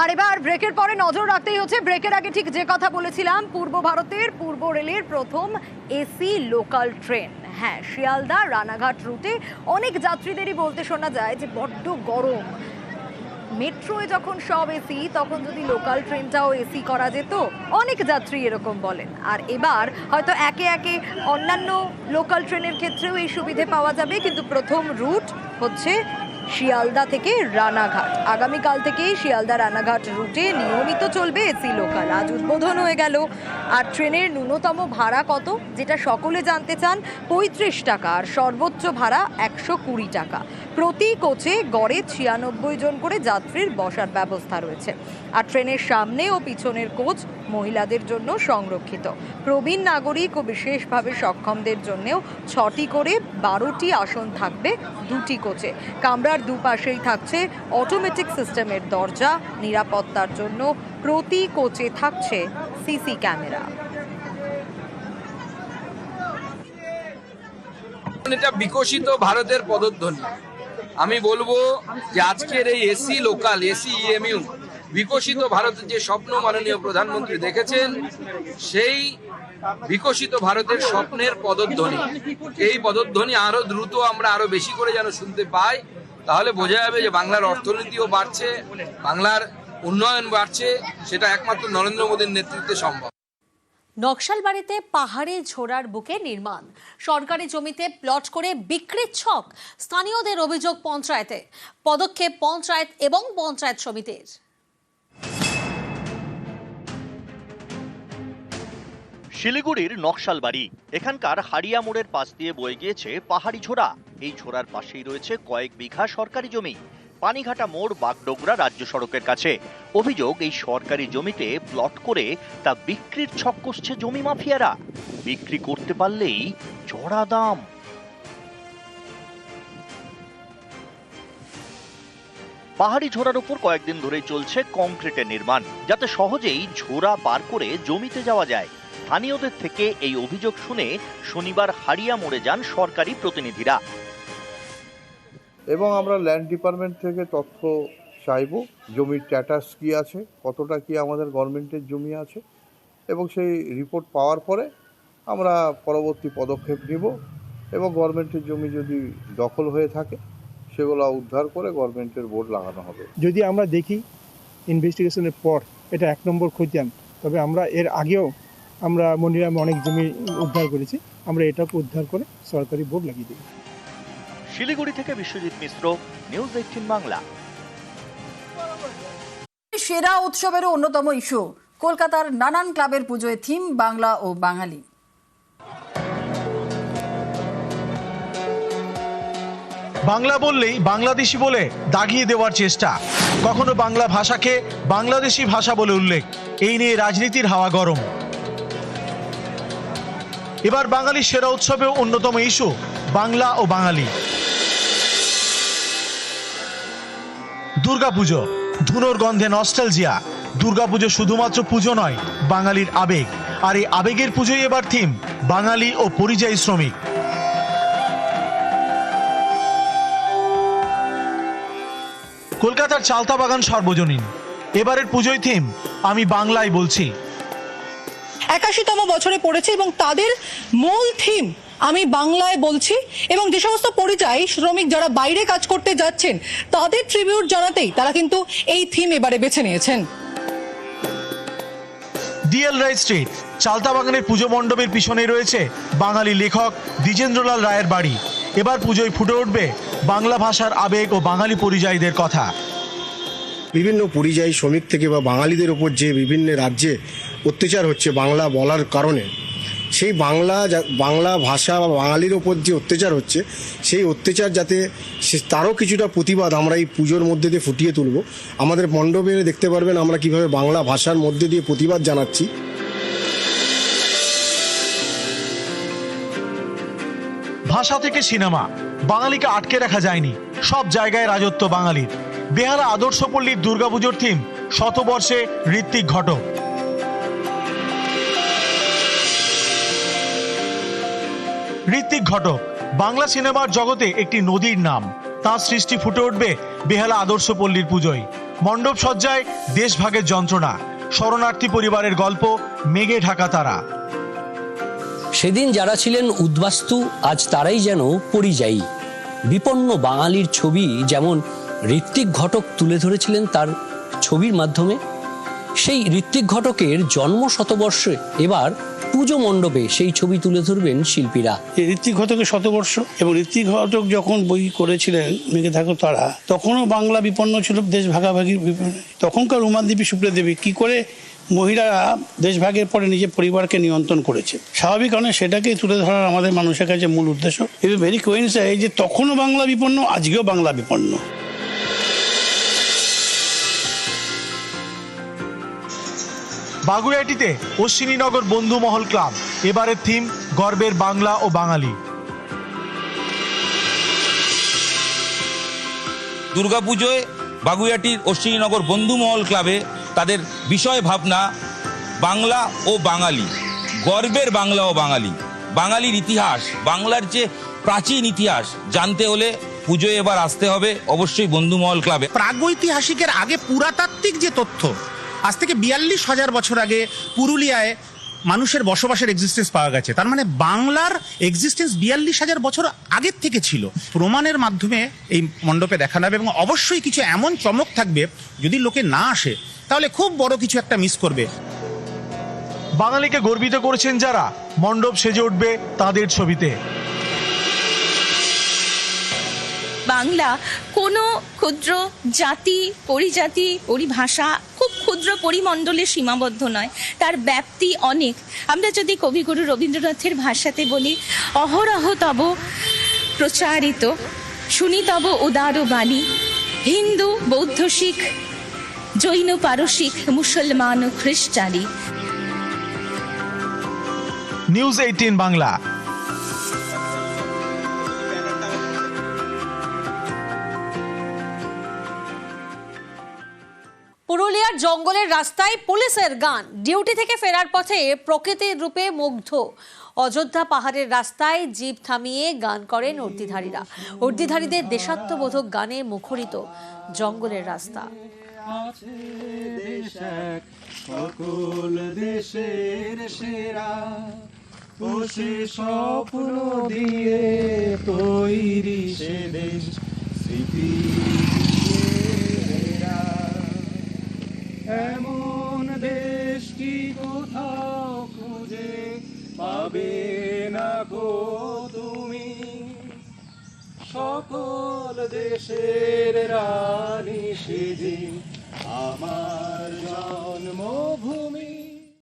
আর এবার ব্রেকের পরে নজর রাখতেই হচ্ছে, ব্রেকের আগে ঠিক যে কথা বলেছিলাম, পূর্ব ভারতের পূর্ব রেলের প্রথম এসি লোকাল ট্রেন। হ্যাঁ, শিয়ালদা রানাঘাট রুটে অনেক যাত্রীদেরই বলতে শোনা যায় যে বড্ড গরম। মেট্রোয় যখন সব এসি, তখন যদি লোকাল ট্রেনটাও এসি করা যেত, অনেক যাত্রী এরকম বলেন। আর এবার হয়তো একে একে অন্যান্য লোকাল ট্রেনের ক্ষেত্রেও এই সুবিধে পাওয়া যাবে, কিন্তু প্রথম রুট হচ্ছে শিয়ালদা থেকে রানাঘাট। আগামীকাল থেকেই শিয়ালদা রানাঘাট রুটে নিয়মিত চলবে এসি লোকাল। আজ উদ্বোধন হয়ে গেল। আর ট্রেনের ন্যূনতম ভাড়া কত, যেটা সকলে জানতে চান, ৩৫ টাকা। আর সর্বোচ্চ ভাড়া ১২০ টাকা। প্রতি কোচে গড়ে ৯৬ জন করে যাত্রীর বসার ব্যবস্থা রয়েছে। আর ট্রেনের সামনে ও পিছনের কোচ মহিলাদের জন্য সংরক্ষিত। প্রবীণ নাগরিক ও বিশেষভাবে সক্ষমদের জন্যেও ৬টি করে ১২টি আসন থাকবে ২টি কোচে। কামরার দুপাশেই থাকছে অটোমেটিক সিস্টেমের দরজা। নিরাপত্তার জন্য প্রতি কোচে থাকছে সিসি ক্যামেরা। এটা বিকশিত ভারতের পদধ্বনি। আমি বলবো যে আজকের এই এসি লোকাল, এসি ইএমইউ, বিকশিত ভারতের যে স্বপ্ন মাননীয় প্রধানমন্ত্রী দেখেছেন, সেই বিকশিত ভারতের স্বপ্নের পদধ্বনি। এই পদধ্বনি আরো দ্রুত আমরা আরো বেশি করে যেন শুনতে পাই, তাহলে বোঝা যাবে যে বাংলার অর্থনীতিও বাড়ছে, বাংলার উন্নয়ন বাড়ছে। সেটা একমাত্র নরেন্দ্র মোদীর নেতৃত্বে সম্ভব। নকশালবাড়িতে পাহাড়ে ঝোড়ার বুকে নির্মাণ, সরকারি জমিতে প্লট করে বিক্রির ছক। স্থানীয়দের অভিযোগ পঞ্চায়েতে, পদক্ষেপ পঞ্চায়েত এবং পঞ্চায়েত সমিতির। শিলিগুড়ির নকশালবাড়ি, এখানকার হাড়িয়া মোড়ের পাশ দিয়ে বয়ে গিয়েছে পাহাড়ি ঝোড়া। এই ঝোড়ার পাশেই রয়েছে কয়েক বিঘা সরকারি জমি। পানিঘাটা মোড় বাগডোগরা রাজ্য সড়কের কাছে। অভিযোগ, এই সরকারি জমিতে প্লট করে তা বিক্রির ছক কষছে জমি মাফিয়ারা। বিক্রি করতে পারলেই চড়া দাম। পাহাড়ি ঝোড়ার উপর কয়েকদিন ধরেই চলছে কংক্রিটের নির্মাণ, যাতে সহজেই ঝোড়া পার করে জমিতে যাওয়া যায়। স্থানীয়দের থেকে এই অভিযোগ শুনে শনিবার হাড়িয়া মোড়ে যান সরকারি প্রতিনিধিরা। এবং আমরা ল্যান্ড ডিপার্টমেন্ট থেকে তথ্য চাইব, জমির স্ট্যাটাস কী আছে, কতটা কি আমাদের গভর্নমেন্টের জমি আছে, এবং সেই রিপোর্ট পাওয়ার পরে আমরা পরবর্তী পদক্ষেপ নিব। এবং গভর্নমেন্টের জমি যদি দখল হয়ে থাকে, সেগুলো উদ্ধার করে গভর্নমেন্টের বোর্ড লাগানো হবে। যদি আমরা দেখি ইনভেস্টিগেশনের পর এটা ১ নম্বর খতিয়ান, তবে আমরা এর আগেও আমরা মনিরামে অনেক জমি উদ্ধার করেছি, আমরা এটাকে উদ্ধার করে সরকারি বোর্ড লাগিয়ে দিই। শিলিগুড়ি থেকে বিশ্বজিৎ মিশ্র, নিউজ 18 বাংলা। সেরা উৎসবেরও অন্যতম ইস্যু কলকাতার নানান ক্লাবের পুজোয় থিম বাংলা ও বাঙালি। বাংলা বললেই বাংলাদেশি বলে দাগিয়ে দেওয়ার চেষ্টা, কখনো বাংলা ভাষাকে বাংলাদেশি ভাষা বলে উল্লেখ। এই নিয়ে রাজনীতির হাওয়া গরম। এবার বাঙালির সেরা উৎসবেও অন্যতম ইস্যু বাংলা ও বাঙালি। দুর্গাপুজো, ধুনোর গন্ধে নস্টালজিয়া। দুর্গাপুজো শুধুমাত্র পুজো নয়, বাঙালির আবেগ। আর এই আবেগের পুজোই এবার থিম বাঙালি ও পরিযায়ী শ্রমিক। কলকাতার চালতাবাগান সর্বজনীন। এবারের পুজোয় থিম আমি বাংলায় বলছি। ৮১তম বছরে পড়েছে এবং তাদের মূল থিম আমি বাংলায় বলছি। এবং যে সমস্ত পরিযায়ী শ্রমিক যারা বাইরে কাজ করতে যাচ্ছেন, তাদের ট্রিবিউট জানাতেই তারা কিন্তু এই থিম এবারে বেছে নিয়েছেন। ডিএল রায় স্ট্রিট, চালতাবাগানের পুজো মণ্ডপের পিছনে রয়েছে বাঙালি লেখক দ্বিজেন্দ্রলাল রায়ের বাড়ি। এবার পুজোয় ফুটে উঠবে বাংলা ভাষার আবেগ ও বাঙালি পরিযায়ীদের কথা। বিভিন্ন পরিযায়ী শ্রমিক থেকে বা বাঙালিদের ওপর যে বিভিন্ন রাজ্যে অত্যাচার হচ্ছে বাংলা বলার কারণে, সেই বাংলা ভাষা বা বাঙালির ওপর যে অত্যাচার হচ্ছে, সেই অত্যাচার যাতে তারও কিছুটা প্রতিবাদ আমরা এই পুজোর মধ্যে দিয়ে ফুটিয়ে তুলব। আমাদের মণ্ডপে দেখতে পারবেন আমরা কিভাবে বাংলা ভাষার মধ্যে দিয়ে প্রতিবাদ জানাচ্ছি। ভাষা থেকে সিনেমা, বাঙালিকে আটকে রাখা যায়নি, সব জায়গায় রাজত্ব বাঙালির। বেহালা আদর্শপল্লীর দুর্গাপুজোর থিম শতবর্ষে ঋত্বিক ঘটক। ঋত্বিক ঘটক বাংলা সিনেমার জগতে একটি নদীর নাম। তার সৃষ্টি ফুটে উঠবে বেহালা আদর্শপল্লীর পুজোয়। মণ্ডপ সজ্জায় দেশভাগের যন্ত্রণা, শরণার্থী পরিবারের গল্প, মেঘে ঢাকা তারা। সেদিন যারা ছিলেন উদ্বাস্তু আজ তারাই যেন পরিযায়ী। বিপন্ন বাঙালির ছবি যেমন ঋত্বিক ঘটক তুলে ধরেছিলেন তার ছবির মাধ্যমে, সেই ঋত্বিক ঘটকের জন্ম শতবর্ষে এবার পুজো মণ্ডপে সেই ছবি তুলে ধরবেন শিল্পীরা। ঋত্বিক ঘটকের শতবর্ষ, এবং ঋত্বিক ঘটক যখন বই করেছিলেন মেঘে থাকো তারা, তখনও বাংলা বিপন্ন ছিল, দেশ ভাগাভাগির বিপন্ন। তখনকার রুমাদেবী সুপ্রিয়া দেবী কি করে মহিলারা দেশভাগের পরে নিজের পরিবারকে নিয়ন্ত্রণ করেছে, স্বাভাবিক কারণে সেটাকেই তুলে ধরার আমাদের মানুষের কাছে মূল উদ্দেশ্য। এটা ভেরি কোইন্সাইড যে তখনও বাংলা বিপন্ন, আজকেও বাংলা বিপন্ন। বাগুইআটিতে অশ্বিনীনগর বন্ধুমহল ক্লাব, এবারের থিম গর্বের বাংলা ও বাঙালি। দুর্গাপুজোয় বাগুইআটির অশ্বিনীনগর বন্ধুমহল ক্লাবে তাদের বিষয় ভাবনা বাংলা ও বাঙালি, গর্বের বাংলা ও বাঙালি, বাঙালির ইতিহাস, বাংলার যে প্রাচীন ইতিহাস জানতে হলে পুজোয় এবার আসতে হবে অবশ্যই বন্ধুমহল ক্লাবে। প্রাগৈতিহাসিকের আগে পুরাতাত্ত্বিক যে তথ্য, আজ থেকে 42,000 বছর আগে পুরুলিয়ায় মানুষের বসবাসের এক্সিস্টেন্স পাওয়া গেছে। তার মানে বাংলার এক্সিস্টেন্স 42,000 বছর আগের থেকে ছিল। প্রমাণের মাধ্যমে এই মণ্ডপে দেখানো হবে, এবং অবশ্যই কিছু এমন চমক থাকবে, যদি লোকে না আসে তাহলে খুব বড় কিছু একটা মিস করবে। বাঙালিকে গর্বিত করেছেন যারা, মণ্ডপ সেজে উঠবে তাদের ছবিতে। বাংলা কোনো ক্ষুদ্র জাতি, পরিজাতি, পরিভাষা, খুব ক্ষুদ্র পরিমণ্ডলে সীমাবদ্ধ নয়, তার ব্যাপ্তি অনেক। আমরা যদি কবিগুরু রবীন্দ্রনাথের ভাষাতে বলি, অহরহ তব প্রচারিত শুনি তব উদার বাণী, হিন্দু, বৌদ্ধ, শিখ, জৈন, পারসিক, মুসলমান ও খ্রিস্টানি। নিউজ 18 বাংলা। পুরুলিয়ার জঙ্গলের রাস্তায় পুলিশের গান, ডিউটি থেকে ফেরার পথে প্রকৃতির রূপে মুগ্ধ। অযোধ্যা পাহাড়ের রাস্তায় জিপ থামিয়ে গান করেন উর্দিধারীরা। উর্দিধারীদের দেশাত্মবোধক গানে মুখরিত জঙ্গলের রাস্তা। সকল দেশের সেরা বসে স্বপ্ন দিয়ে তৈরি সে দেশ, স্মৃতি এমন দেশ কি কোথাও খুঁজে পাবে না গো তুমি, সকল দেশের রানী সেদিন আমার জন্মভূমি।